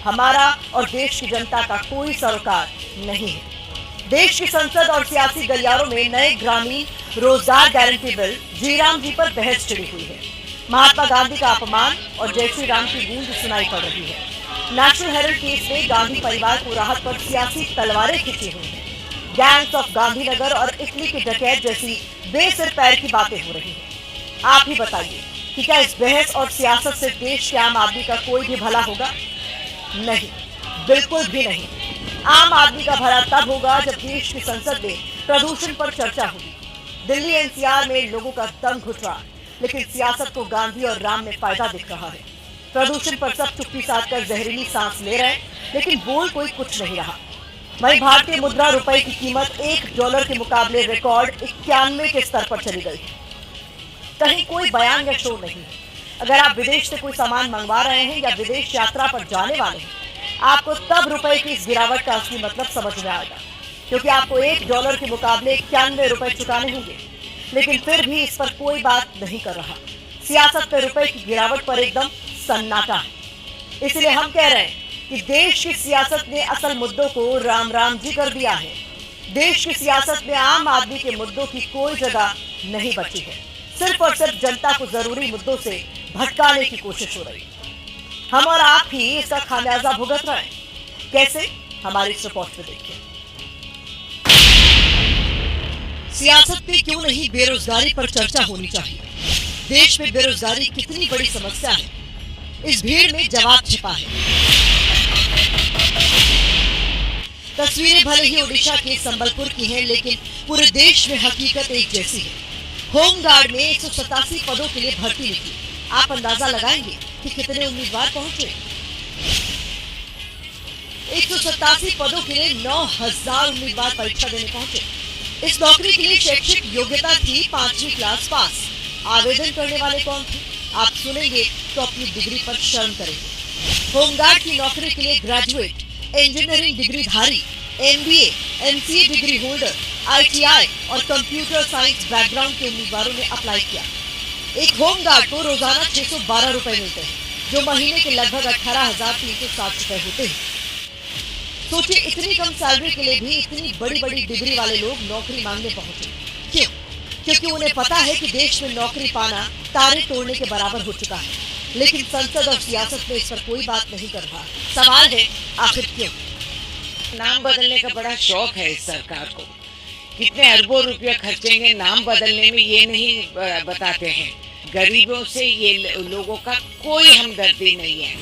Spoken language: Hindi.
हमारा और देश की जनता का कोई सरोकार नहीं है। देश की संसद और सियासी गलियारों में नए ग्रामीण रोजगार गारंटी बिल जीराम जी पर बहस छिड़ी हुई है। महात्मा गांधी का अपमान और जय श्री राम की गूंज सुनाई पड़ रही है। नेशनल हेराल्ड केस में गांधी परिवार को राहत पर सियासी तलवारें खींची हुई हैं। गैंग्स ऑफ गांधीनगर और इटली की डकैत जैसी बेसिर पैर की बातें हो रही हैं। आप ही बताइए कि क्या इस बहस और सियासत से देश के आम आदमी का कोई भी भला होगा? नहीं, बिल्कुल भी नहीं। आम आदमी का भला तब होगा जब देश की संसद में प्रदूषण पर चर्चा होगी। दिल्ली एनसीआर में लोगों का दम घुट रहा, लेकिन सियासत को गांधी और राम में फायदा दिख रहा है। प्रदूषण पर सब चुप्पी साध कर जहरीली सांस ले रहे हैं, लेकिन बोल कोई कुछ नहीं रहा। वहीं भारतीय मुद्रा रुपए की कीमत $1 के मुकाबले रिकॉर्ड 91 के स्तर पर चली गई। कहीं कोई बयान या शो नहीं। अगर आप विदेश से कोई सामान मंगवा रहे हैं या विदेश यात्रा पर जाने वाले हैं, आपको तब रुपए की इस गिरावट का असली मतलब समझ में आएगा, क्योंकि आपको $1 के मुकाबले 91 रुपए चुकाने होंगे। लेकिन फिर भी इस पर कोई बात नहीं कर रहा। सियासत में रुपए की गिरावट पर एकदम सन्नाटा है। इसलिए हम कह रहे हैं कि देश की सियासत ने असल मुद्दों को राम राम जी कर दिया है। देश की सियासत में आम आदमी के मुद्दों की कोई जगह नहीं बची है। सिर्फ और सिर्फ जनता को जरूरी मुद्दों से भटकाने की कोशिश हो रही है। हम और आप ही इसका खामियाजा भुगत रहे हैं। कैसे? हमारी इस रिपोर्ट में देखिए। सियासत में क्यों नहीं बेरोजगारी पर चर्चा होनी चाहिए? देश में बेरोजगारी कितनी बड़ी समस्या है, इस भीड़ में जवाब छिपा है। तस्वीरें भले ही ओडिशा के संबलपुर की हैं, लेकिन पूरे देश में हकीकत एक जैसी है। होमगार्ड में 187 पदों के लिए भर्ती निकली। आप अंदाजा लगाएंगे कि कितने उम्मीदवार पहुंचे। 187 पदों के लिए 9000 उम्मीदवार परीक्षा देने पहुंचे। इस नौकरी के लिए शैक्षिक योग्यता थी 5वीं क्लास पास। आवेदन करने वाले कौन थे? आप सुनेंगे तो अपनी डिग्री पर शर्म करेंगे। होमगार्ड की नौकरी के लिए ग्रेजुएट, इंजीनियरिंग डिग्री धारी, MBA, MCA degree holder, ITI और कंप्यूटर साइंस बैकग्राउंड के उम्मीदवारों ने अप्लाई किया। एक होमगार्ड को रोजाना 612 रुपए मिलते हैं, जो महीने के लगभग 18,360 रुपए होते हैं। सोचिए, इतनी कम सैलरी के लिए भी इतनी बड़ी बड़ी डिग्री वाले लोग नौकरी मांगने पहुंचे। क्यों? क्योंकि उन्हें पता है कि देश में नौकरी पाना तारे तोड़ने के बराबर हो चुका है। लेकिन संसद और सियासत में इस पर कोई बात नहीं कर रहा। सवाल है, आखिर क्यों? नाम बदलने का बड़ा शौक है इस सरकार को। कितने अरबों रुपया खर्चेंगे नाम बदलने में, ये नहीं बताते हैं। गरीबों से ये लोगों का कोई हमदर्दी नहीं है।